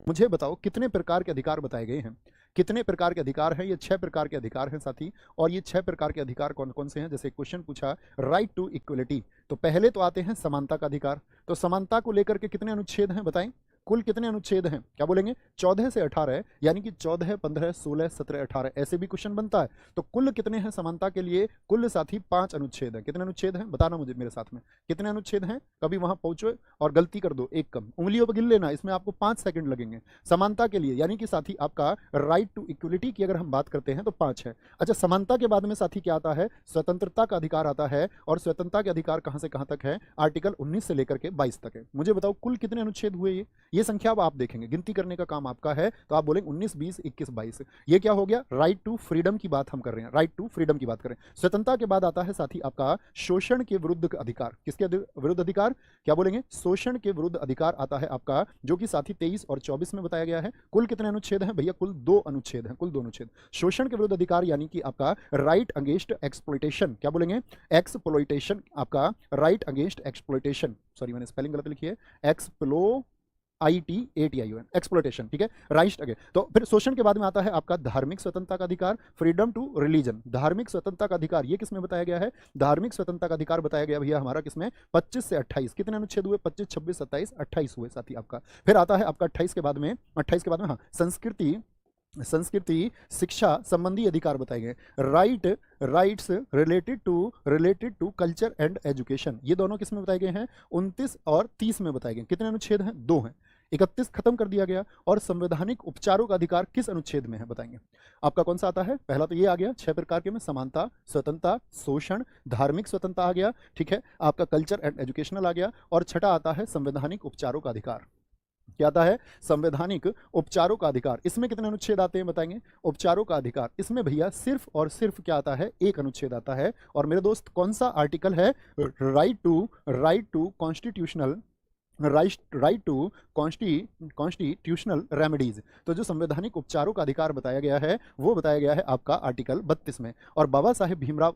मुझे बताओ कितने प्रकार के अधिकार बताए गए हैं? कितने प्रकार के अधिकार हैं? ये 6 प्रकार के अधिकार हैं साथी। और ये 6 प्रकार के अधिकार कौन कौन से हैं? जैसे क्वेश्चन पूछा राइट टू इक्वलिटी, तो पहले तो आते हैं समानता का अधिकार। तो समानता को लेकर के कितने अनुच्छेद हैं बताएं? कुल कितने अनुच्छेद हैं? क्या बोलेंगे? 14 से 18, यानी कि 14, 15, 16, 17, 18 ऐसे भी क्वेश्चन बनता है। तो कुल कितने हैं समानता के लिए? कुल साथी 5 अनुच्छेद हैं। कितने अनुच्छेद हैं बताना मुझे मेरे साथ में, कितने अनुच्छेद हैं? कभी वहां पहुंचो और गलती कर दो एक कम, उंगलियों पर गिन लेना, इसमें आपको 5 सेकंड लगेंगे समानता के लिए। यानी कि साथी आपका राइट टू इक्वलिटी की अगर हम बात करते हैं तो 5 है। अच्छा, समानता के बाद में साथी क्या आता है? स्वतंत्रता का अधिकार आता है। और स्वतंत्रता के अधिकार कहां से कहां तक है? आर्टिकल 19 से लेकर के 22 तक है। मुझे बताओ कुल कितने अनुच्छेद हुए? ये संख्या अब आप देखेंगे, गिनती करने का काम आपका है। तो आप बोलेंगे 19, 20, 21, 22। ये क्या हो गया? राइट टू फ्रीडम की बात हम कर रहे हैं, राइट टू फ्रीडम की बात कर रहे हैं। स्वतंत्रता के बाद आता है साथी आपका शोषण के विरुद्ध अधिकार। किसके विरुद्ध अधिकार? क्या बोलेंगे? शोषण के विरुद्ध अधिकार आता है आपका, जो कि साथी 23 और 24 में बताया गया है। कुल कितने अनुच्छेद हैं भैया? कुल 2 अनुच्छेद हैं, कुल 2 अनुच्छेद। शोषण के विरुद्ध अधिकार यानी कि आपका राइट अगेंस्ट एक्सप्लॉइटेशन। क्या बोलेंगे? एक्सप्लॉइटेशन, आपका राइट अगेंस्ट एक्सप्लॉइटेशन। सॉरी मैंने स्पेलिंग गलत लिखी है, एक्सप्लोइटेशन, एक्सप्लोइटेशन, ठीक है, राइट अगे। तो फिर शोषण के बाद में आता है आपका धार्मिक स्वतंत्रता का अधिकार, फ्रीडम टू रिलीजन। धार्मिक स्वतंत्रता का अधिकार ये किसमें बताया गया है? धार्मिक स्वतंत्रता का अधिकार बताया गया भैया हमारा किसमें? 25 से 28। कितने अनुच्छेद हुए? 25, 26, 27, 28 हुए साथी आपका। फिर आता है आपका 28 के बाद में, 28 के बाद में हाँ, संस्कृति शिक्षा संबंधी अधिकार बताए गए। Rights related to culture and education, ये दोनों किस में बताए गए हैं? 29 और 30 में बताए गए। कितने अनुच्छेद हैं? 2 हैं। 31 खत्म कर दिया गया। और संवैधानिक उपचारों का अधिकार किस अनुच्छेद में है बताएंगे? आपका कौन सा आता है? पहला तो ये आ गया 6 प्रकार के में, समानता, स्वतंत्रता, शोषण, धार्मिक स्वतंत्रता आ गया, ठीक है, आपका कल्चर एंड एजुकेशनल आ गया। और छठा आता है संवैधानिक उपचारों का अधिकार। क्या आता है? संवैधानिक उपचारों का अधिकार। इसमें कितने अनुच्छेद आते हैं बताएंगे? उपचारों का अधिकार, इसमें भैया सिर्फ और सिर्फ क्या आता है? 1 अनुच्छेद आता है। और मेरे दोस्त कौन सा आर्टिकल है? Right to constitutional, right to constitutional remedies. तो जो संवैधानिक उपचारों का अधिकार बताया गया है वो बताया गया है आपका आर्टिकल 32 में। और बाबा साहेब भीमराव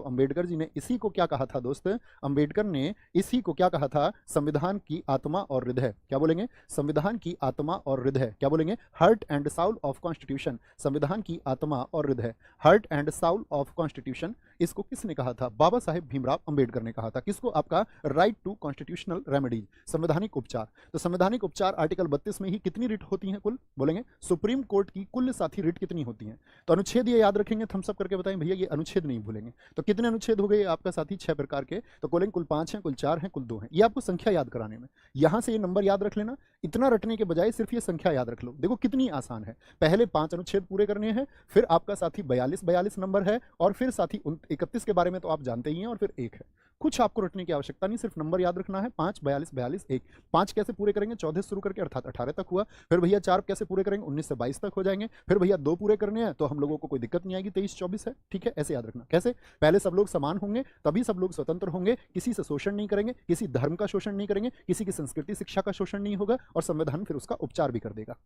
अंबेडकर जी ने इसी को क्या कहा था दोस्त? अंबेडकर ने इसी को क्या कहा था? संविधान की आत्मा और हृदय। क्या बोलेंगे? संविधान की आत्मा और हृदय। क्या बोलेंगे? Heart and Saul of constitution. संविधान की आत्मा और हृदय, heart and Saul of constitution. इसको किसने कहा था? बाबा साहेब भीमराव अंबेडकर ने कहा था। किसको? आपका राइट टू कॉन्स्टिट्यूशनल रेमेडीज, संवैधानिक उपचार। तो संवैधानिक उपचार आर्टिकल 32 में ही कितनी रिट होती हैं कुल? बोलेंगे सुप्रीम कोर्ट की कुल साथी रिट कितनी होती हैं? तो अनुच्छेद ये याद रखेंगे, थम्स अप करके बताएं भैया, ये अनुच्छेद नहीं भूलेंगे। तो कितने अनुच्छेद हो गए आपका साथी? 6 प्रकार के। तो बोलेंगे कुल 5 हैं, कुल 4 हैं, कुल 2 हैं। ये आपको संख्या याद कराने में, यहां से ये नंबर याद रख लेना। इतना रटने के बजाय सिर्फ ये संख्या याद रख लो। देखो कितनी आसान है। पहले 5 अनुच्छेद पूरे करने हैं, फिर आपका साथी 42 नंबर है, और फिर साथी 31 के बारे में तो आप जानते ही हैं, और फिर 1 है। कुछ आपको रटने की आवश्यकता नहीं, सिर्फ नंबर याद रखना है। 5, 42, 42, 1। 5 कैसे पूरे करेंगे? 14 से शुरू करके अर्थात 18 तक हुआ। फिर भैया 4 कैसे पूरे करेंगे? 19 से 22 तक हो जाएंगे। फिर भैया 2 पूरे करने हैं तो हम लोगों को कोई दिक्कत नहीं आएगी, 23, 24 है, ठीक है। ऐसे याद रखना। कैसे? पहले सब लोग समान होंगे, तभी सब लोग स्वतंत्र होंगे, किसी से शोषण नहीं करेंगे, किसी धर्म का शोषण नहीं करेंगे, किसी की संस्कृति शिक्षा का शोषण नहीं होगा, और संविधान फिर उसका उपचार भी कर देगा।